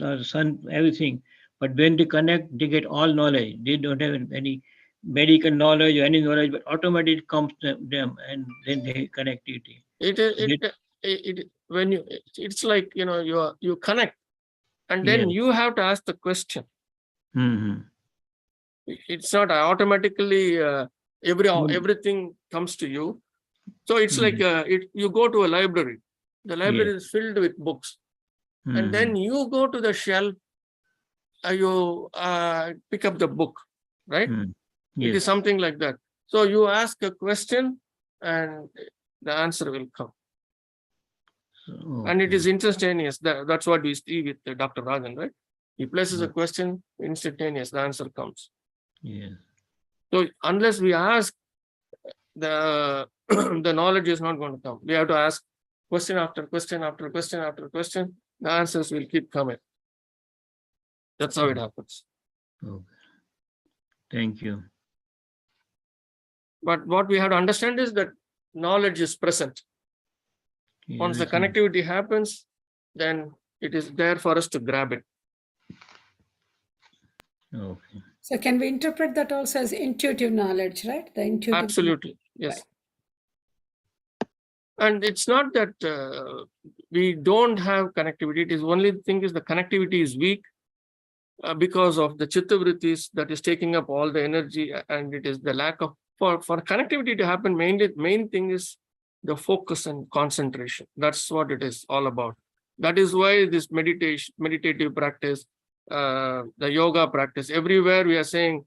Speaker 3: everything. But when they connect, they get all knowledge. They don't have any medical knowledge or any knowledge, but automatically it comes to them, and then they connectivity.
Speaker 2: It's like, you connect, and then you have to ask the question.
Speaker 3: Mm-hmm.
Speaker 2: It's not automatically everything comes to you. So it's like you go to a library. The library is filled with books, and then you go to the shelf. You pick up the book, right? It is something like that. So you ask a question, and the answer will come. And it is instantaneous. That's what we see with Dr. Rajan, right? He places a question, instantaneous, the answer comes.
Speaker 3: Yes.
Speaker 2: So unless we ask, the knowledge is not going to come. We have to ask question after question after question after question. The answers will keep coming. That's how it happens.
Speaker 3: Okay. Thank you.
Speaker 2: But what we have to understand is that knowledge is present. Once the connectivity happens, then it is there for us to grab it.
Speaker 3: Okay.
Speaker 1: So can we interpret that also as intuitive knowledge, right? The intuitive.
Speaker 2: Absolutely, yes.
Speaker 1: Right.
Speaker 2: And it's not that we don't have connectivity. It is only thing is the connectivity is weak because of the chitta vrittis that is taking up all the energy, and it is the lack of for connectivity to happen. Main thing is the focus and concentration. That's what it is all about. That is why this meditative practice, the yoga practice, everywhere we are saying,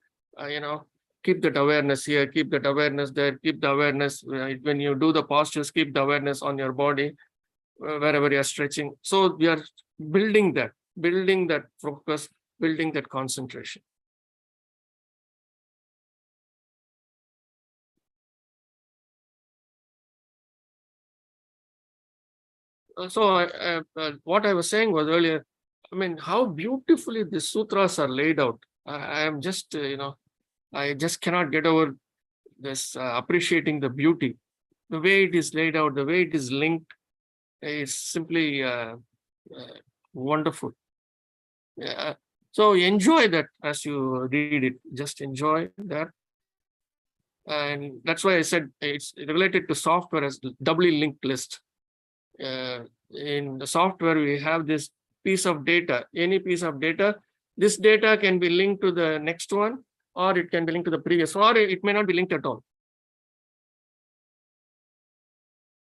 Speaker 2: keep that awareness here, keep that awareness there, keep the awareness. When you do the postures, keep the awareness on your body, wherever you are stretching. So we are building that focus, building that concentration. So what I was saying was earlier, how beautifully the sutras are laid out. I am just, I just cannot get over this appreciating the beauty, the way it is laid out, the way it is linked, is simply wonderful. Yeah. So enjoy that as you read it. Just enjoy that. And that's why I said it's related to software as doubly linked list. In the software, we have this piece of data, any piece of data. This data can be linked to the next one, or it can be linked to the previous, or it may not be linked at all.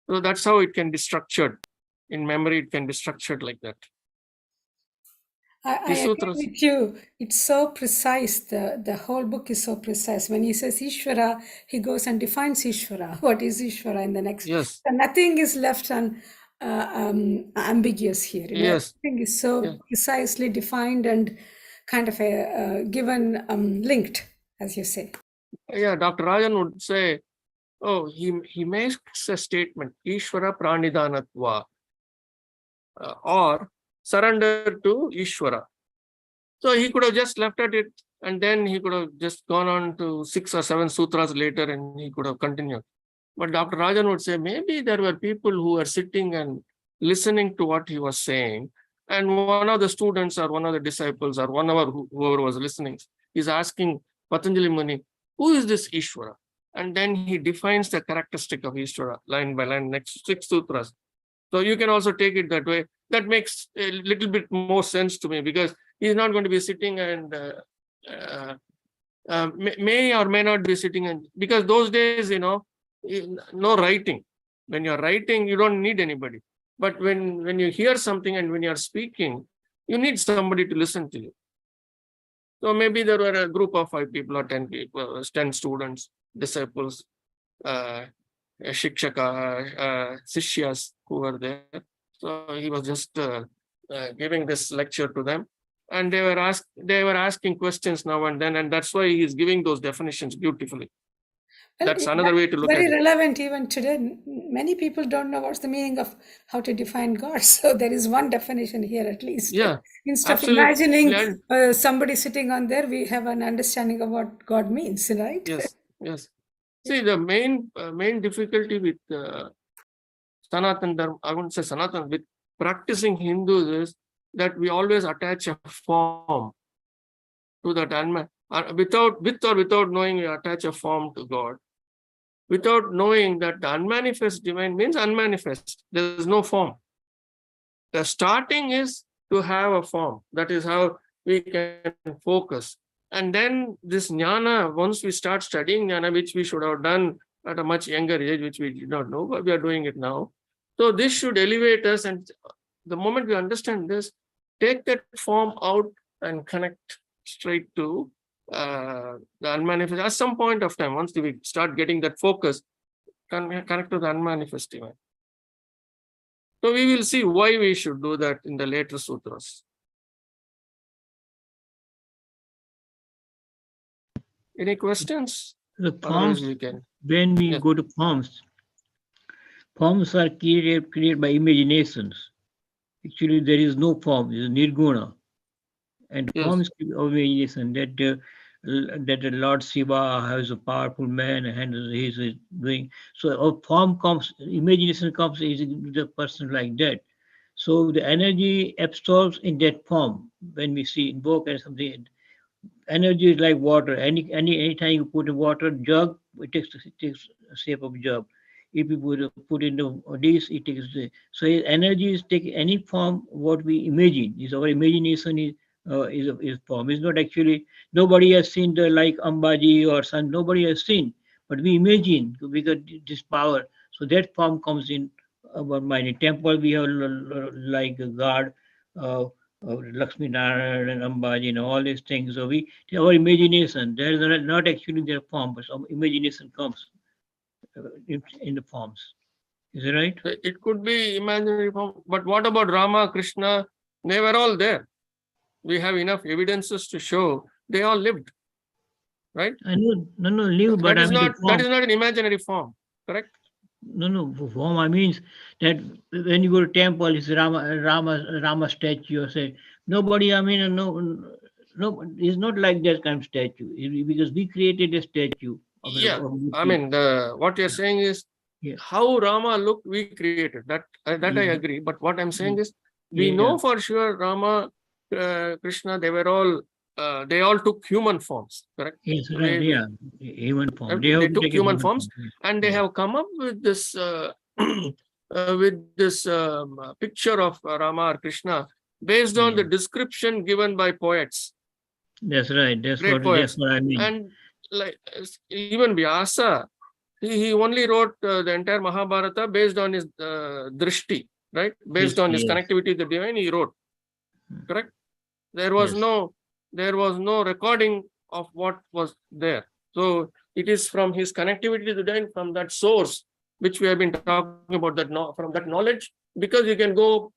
Speaker 2: So that's how it can be structured. In memory, it can be structured like that.
Speaker 1: I agree with you. It's so precise. The whole book is so precise. When he says Ishvara, he goes and defines Ishvara. What is Ishvara in the next?
Speaker 2: Yes.
Speaker 1: And nothing is left ambiguous here.
Speaker 2: Yes.
Speaker 1: Everything is so precisely defined and kind of given linked, as you say.
Speaker 2: Yeah, Dr. Rajan would say, oh, he makes a statement, Ishvara Pranidanatva, or surrender to Ishvara. So he could have just left at it, and then he could have just gone on to 6 or 7 sutras later, and he could have continued. But Dr. Rajan would say, maybe there were people who were sitting and listening to what he was saying, and one of the students or one of the disciples or whoever was listening is asking Patanjali Muni, who is this Ishvara? And then he defines the characteristic of Ishvara line by line, next 6 sutras. So you can also take it that way. That makes a little bit more sense to me, because he's not going to be sitting and may or may not be sitting, and because those days, no writing. When you're writing, you don't need anybody. But when you hear something and when you're speaking, you need somebody to listen to you. So maybe there were a group of 5 people or 10 people, 10 students, disciples, shikshaka, sishyas who were there. So he was just giving this lecture to them, and they were asking questions now and then, and that's why he's giving those definitions beautifully.
Speaker 1: Well,
Speaker 2: that's another way to look at it.
Speaker 1: Very relevant even today. Many people don't know what's the meaning of how to define God. So there is one definition here at least.
Speaker 2: Yeah,
Speaker 1: instead
Speaker 2: absolutely.
Speaker 1: of imagining somebody sitting on there, we have an understanding of what God means, right?
Speaker 2: Yes. See, the main difficulty with Sanatan Dharma, I wouldn't say Sanatan, with practicing Hindus is that we always attach a form to that with or without knowing, we attach a form to God. Without knowing that the unmanifest divine means unmanifest. There is no form. The starting is to have a form. That is how we can focus. And then this jnana, once we start studying jnana, which we should have done at a much younger age, which we did not know, but we are doing it now. So this should elevate us. And the moment we understand this, take that form out and connect straight to the unmanifest. At some point of time, once we start getting that focus, connect to the unmanifest event. So we will see why we should do that in the later sutras. Any questions?
Speaker 3: The forms, when we go to forms are created by imaginations. Actually, there is no form, it is nirguna. And forms of imagination, that Lord Shiva has a powerful man and he is doing. So a form comes, imagination comes, is the person like that. So the energy absorbs in that form. When we see invoke and something, energy is like water. Anytime you put in water jug, it takes a shape of jug. If you put in the dish, it takes so energy is taking any form what we imagine. Is our imagination is form. It's not actually, nobody has seen the like Ambaji or Sun, nobody has seen, but we imagine, we got this power. So that form comes in our mind. In temple we have like a god, Lakshmi Narayan and Ambaji and all these things. So our imagination, there is not actually their form, but some imagination comes in the forms. Is it right?
Speaker 2: It could be imaginary form, but what about Rama, Krishna? They were all there. We have enough evidences to show they all lived, right?
Speaker 3: I know, no, live, but
Speaker 2: that is not an imaginary form, correct?
Speaker 3: No, form. I mean that when you go to temple, it's Rama statue. Or say nobody. I mean, no, it's not like that kind of statue because we created a statue.
Speaker 2: Yeah,
Speaker 3: of
Speaker 2: I mean, what you're saying is
Speaker 3: Yeah.
Speaker 2: how Rama looked, we created that. That I
Speaker 3: Yeah.
Speaker 2: agree. But what I'm saying is, we
Speaker 3: Yeah.
Speaker 2: know for sure Rama, Krishna, they all took human forms, correct?
Speaker 3: Yes,
Speaker 2: The
Speaker 3: right.
Speaker 2: way
Speaker 3: Yeah. Human form. They have
Speaker 2: they
Speaker 3: to
Speaker 2: took
Speaker 3: take a
Speaker 2: human
Speaker 3: human
Speaker 2: forms,
Speaker 3: form.
Speaker 2: and they
Speaker 3: Yeah.
Speaker 2: have come up with this picture of Rama or Krishna based on the
Speaker 3: Yeah.
Speaker 2: description given by poets,
Speaker 3: That's right.
Speaker 2: great
Speaker 3: That's
Speaker 2: poets,
Speaker 3: what I mean.
Speaker 2: and like even Vyasa, he only wrote the entire Mahabharata based on his drishti, right? Based on his
Speaker 3: Yes.
Speaker 2: connectivity to the divine, he wrote, correct? There was
Speaker 3: Yes.
Speaker 2: no recording of what was there. So it is from his connectivity to the divine, from that source, which we have been talking about, from that knowledge, because you can go,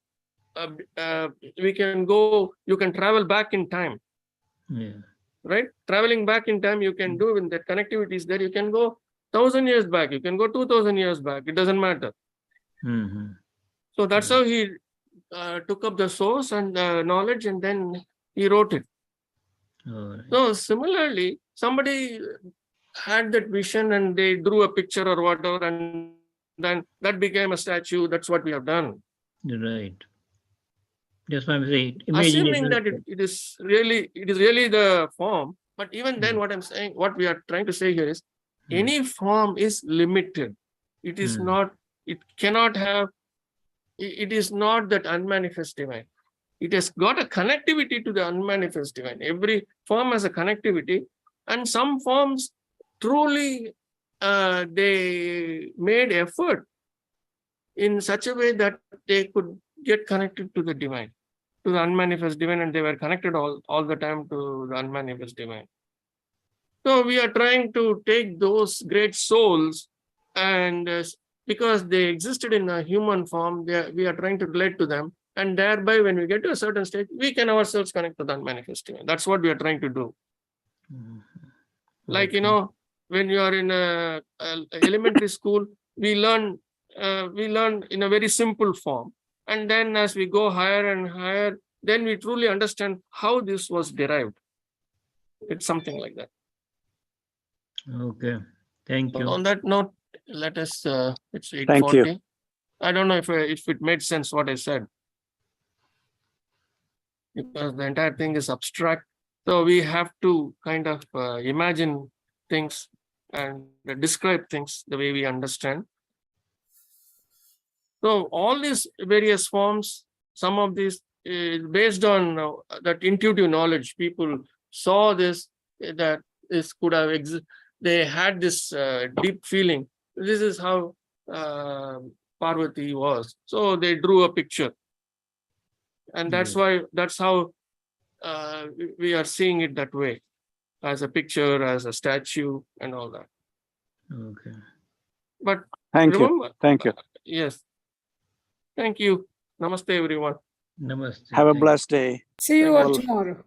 Speaker 2: you can travel back in time,
Speaker 3: Yeah.
Speaker 2: right? Traveling back in time, you can do when that connectivity is there, you can go 1,000 years back, you can go 2,000 years back, it doesn't matter.
Speaker 3: Mm-hmm.
Speaker 2: So that's how he took up the source and knowledge, and then he wrote it.
Speaker 3: All right.
Speaker 2: So similarly, somebody had that vision and they drew a picture or whatever, and then that became a statue. That's what we have done.
Speaker 3: Right. That's why I'm saying
Speaker 2: Assuming
Speaker 3: imagination.
Speaker 2: that it is really the form, but even then, what I'm saying, what we are trying to say here is, any form is limited. It is not. It cannot have. It is not that unmanifest divine. It has got a connectivity to the unmanifest divine. Every form has a connectivity, and some forms truly they made effort in such a way that they could get connected to the divine, to the unmanifest divine, and they were connected all the time to the unmanifest divine. So we are trying to take those great souls, and because they existed in a human form, we are trying to relate to them, and thereby when we get to a certain stage, we can ourselves connect to the unmanifest divine. That's what we are trying to do. Like, when you are in a elementary school, we learn in a very simple form, and then as we go higher and higher, then we truly understand how this was derived. It's something like that.
Speaker 3: Okay. Thank
Speaker 2: So
Speaker 3: you.
Speaker 2: on that note, let us. It's
Speaker 4: Thank you.
Speaker 2: 8:40. I don't know if it made sense what I said, because the entire thing is abstract. So we have to kind of imagine things and describe things the way we understand. So all these various forms, some of these based on that intuitive knowledge, people saw this, that this could have existed. They had this deep feeling. This is how Parvati was. So they drew a picture. And that's how we are seeing it that way, as a picture, as a statue, and all that.
Speaker 3: Okay.
Speaker 2: But
Speaker 4: Thank you.
Speaker 2: remember,
Speaker 4: Thank you.
Speaker 2: yes. Thank you. Namaste, everyone.
Speaker 3: Namaste.
Speaker 4: Have a
Speaker 3: Thank you.
Speaker 4: blessed day.
Speaker 1: See you
Speaker 2: Thank
Speaker 1: all
Speaker 4: you.
Speaker 1: tomorrow.